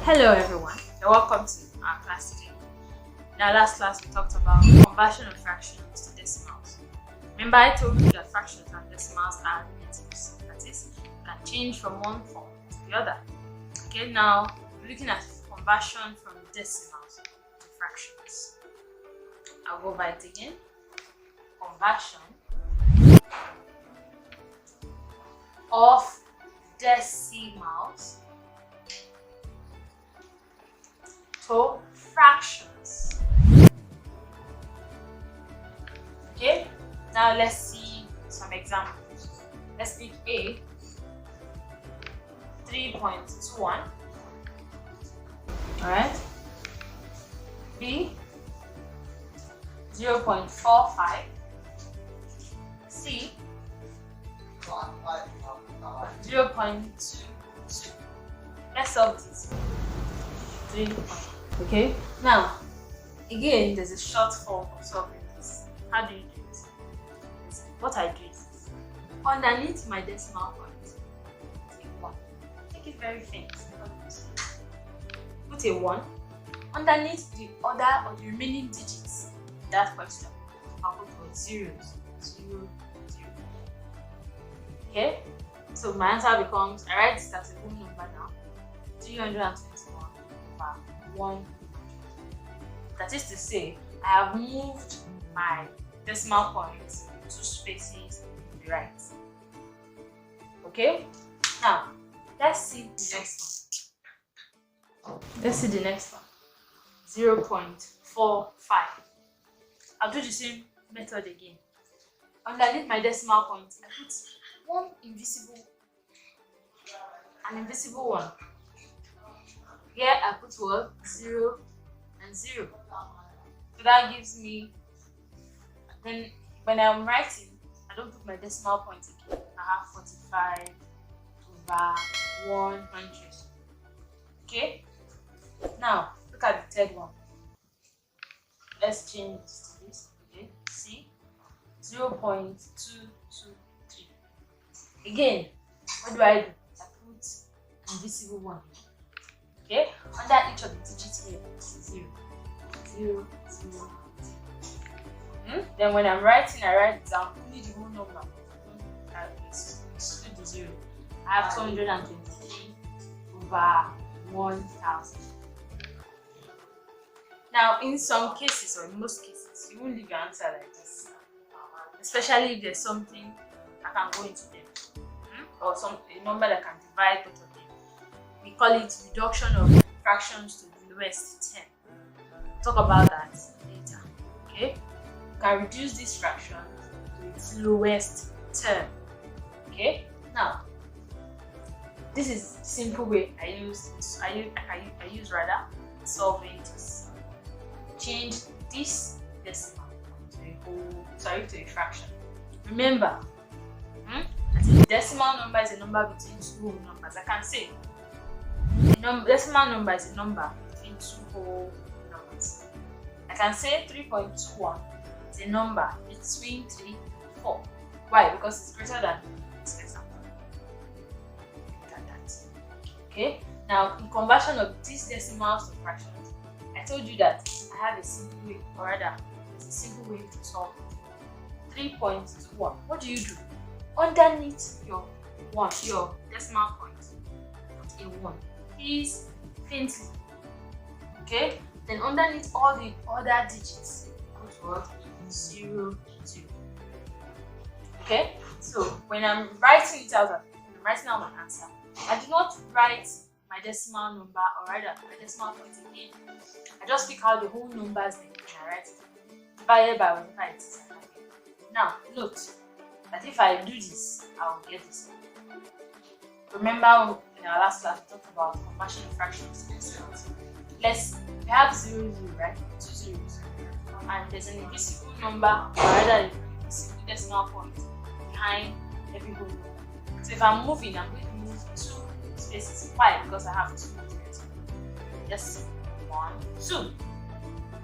Hello everyone, and welcome to our class today. In our last class we talked about conversion of fractions to decimals. Remember I told you that fractions and decimals are relatives. That is, you can change from one form to the other. Okay, now we're looking at conversion from decimals to fractions. I'll go by it again. Conversion of decimals to fractions. Okay, now let's see some examples. Let's pick A, 3.21. Alright. B, 0.45. C, 0.22. Let's solve this. 3. Okay, now again there's a short form of solving this. How do you do it? What I do is underneath my decimal point, take 1. Take it very faint. Put a 1 underneath the other or the remaining digits in that question. I'll put what? Zeros. 0, 0. Okay, so my answer becomes, I write this as a whole number now, 321 over 100. That is to say, I have moved my decimal point 2 spaces to the right. Okay? Now, let's see the next one. Let's see the next one. 0.45. I'll do the same method again. Underneath my decimal point, I put an invisible one. Here I put what? 0 and 0. So that gives me, then when I'm writing, I don't put my decimal point again. I have 45 over 100. Okay? Now, look at the third one. Let's change this to this. Okay? See? 0.223. Again, what do? I put an invisible one here. Okay, under each of the digits here, 0, 0, 0, 0. Then when I'm writing, I write down only the whole number. Exclude the 0. I have 223 over 1000. Now, in some cases, or in most cases, you won't leave your answer like this. Especially if there's something that can go into them, or a number that can divide both of them. We call it reduction of fractions to the lowest term. Talk about that later. Okay? You can reduce this fraction to its lowest term. Okay? Now, this is the simple way I use solving this. Change this decimal to a fraction. Remember, that a decimal number is a number between two whole numbers. I can say decimal number is a number between two whole numbers. I can say 3.21 is a number between 3 and 4. Why? Because it's greater than this example. Look at that. Okay? Now, in conversion of these decimals to fractions, I told you that I have a simple way, or rather, there's a simple way to solve it. 3.21. What do? Underneath your decimal point, put a 1. Please, faintly. Okay? Then underneath all the other digits, put what? 0, 0. Okay? So when I'm writing it out, when I'm writing out my answer, I do not write my decimal number, or rather my decimal point again. I just pick out the whole numbers and I write it divided by whatever it is. Now, note that if I do this, I will get this. Remember in our last class we talked about conversion of fractions to decimals. We have 0, 0, right? 2 zeros. And there's an invisible number, or rather an invisible decimal point behind every whole number. So if I'm moving, I'm going to move 2 spaces. Why? Because I have 2 zeros. Just 1, 2.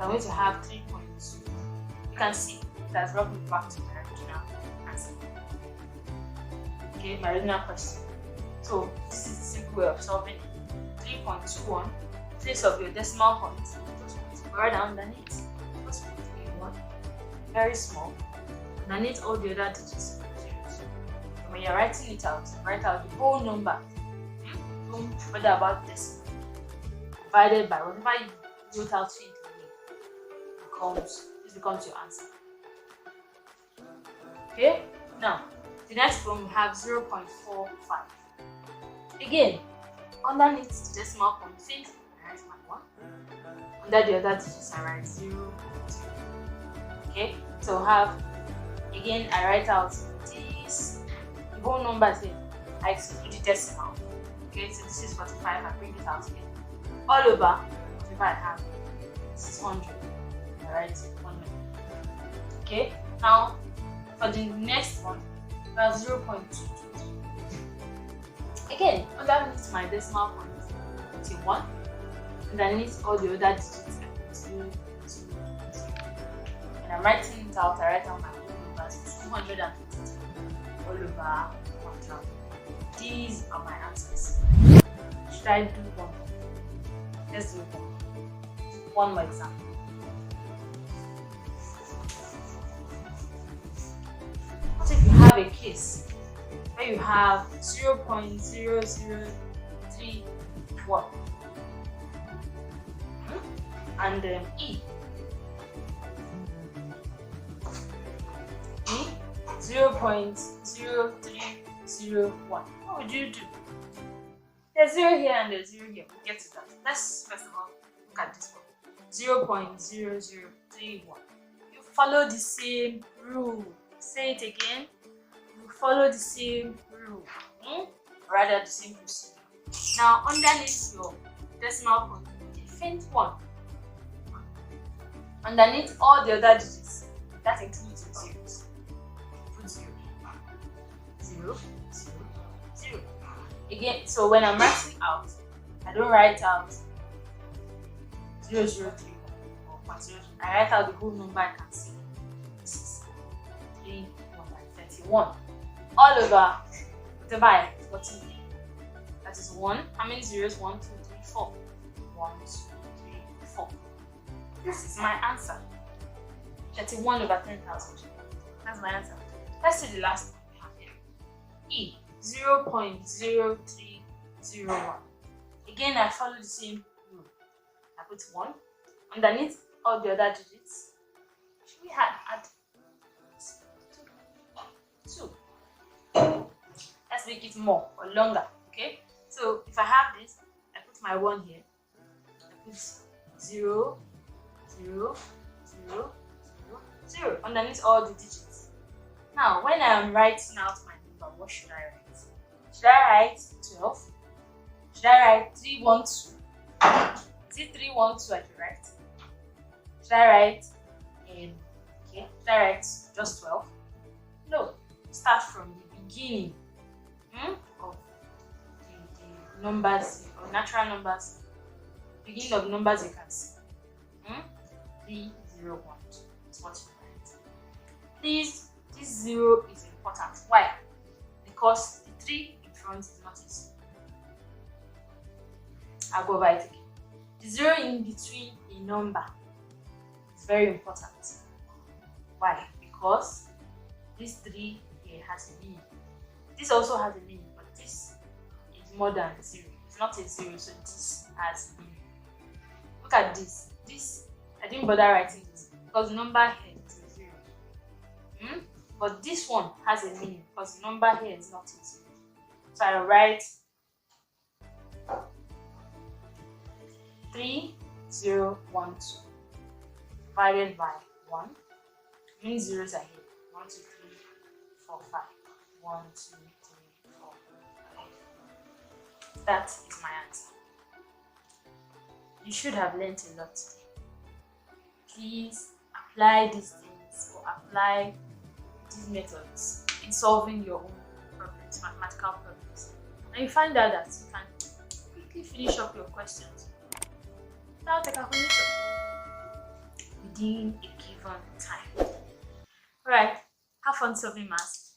I'm going to have 3.2. You can see it has brought me back to my original answer. Okay, my original question. So this is the simple way of solving it. 3.21 in place of your decimal point, just put right underneath. Just put A1, very small. Underneath all the other digits. When you're writing it out, write out the whole number. Don't bother about decimal. Divided by whatever you wrote out faintly, this becomes your answer. Okay? Now, the next one we have 0.45. Again, underneath the decimal point, faintly, I write my 1. Under the other digits, I write 0. Okay? So again, I write out this, the whole number here. I exclude the decimal. Okay, so this is 45, I bring it out here. All over, whatever I have, this is 100. I write 100. Okay, now for the next one, we have 0.223. Again, underneath my decimal point, say 1. Underneath all the other digits, 2, 2, 2. When I'm writing it out, I write out my whole numbers, 252 all over 1,000. These are my answers. Should I do one? Let's do one more example. What if you have a case where you have 0.0031 and E 0.0301. What would you do? There's 0 here and there's 0 here. We'll get to that. Let's first of all look at this one. 0.0031. You follow the same rule. Say it again. You follow the same rule. Rather the same procedure. Now underneath your decimal point, a faint 1. Underneath all the other digits, that includes the zeros. Put 0. 0, 0, 0. Again, so when I'm writing out, I don't write out 0031 or 0.00. I write out the whole number I can see. This is 31. All over whatever I got in there. That is 1. How many zeros? 1, 2, 3, 4. 1, 2, 3, 4. This is my answer. 31 over 10,000. That's my answer. Let's see the last one we have here. E 0.0301. Again, I follow the same rule. I put 1 underneath all the other digits. Should we add 2? Let's make it more or longer. Okay. So if I have this, I put my 1 here. I put 0, 0, 0, 0 underneath all the digits. Now, when I am writing out my number, what should I write? Should I write 12? Should I write 312? Is it 312 I should write? Should I write okay? Should I write just 12? No. Start from the beginning of the numbers or natural numbers. Beginning of numbers you can see. 301 is what you write. Please, this 0 is important. Why? Because the 3 in front is not a 0. I'll go over it again. The 0 in between a number is very important. Why? Because this 3 here has a meaning. This also has a meaning, but this is more than 0. It's not a 0, so this has a meaning. Look at this. This, I didn't bother writing this because the number here is a 0. But this one has a meaning because the number here is not a 0. So I write 3012 divided by 1. Many zeros are here. 1, 2, 3, 4, 5. 1, 2, 3, 4, 5. That is my answer. You should have learned a lot today. Please apply these things or apply these methods in solving your own problems, mathematical problems. And you find out that you can quickly finish up your questions without a calculator within a given time. Alright, have fun solving maths.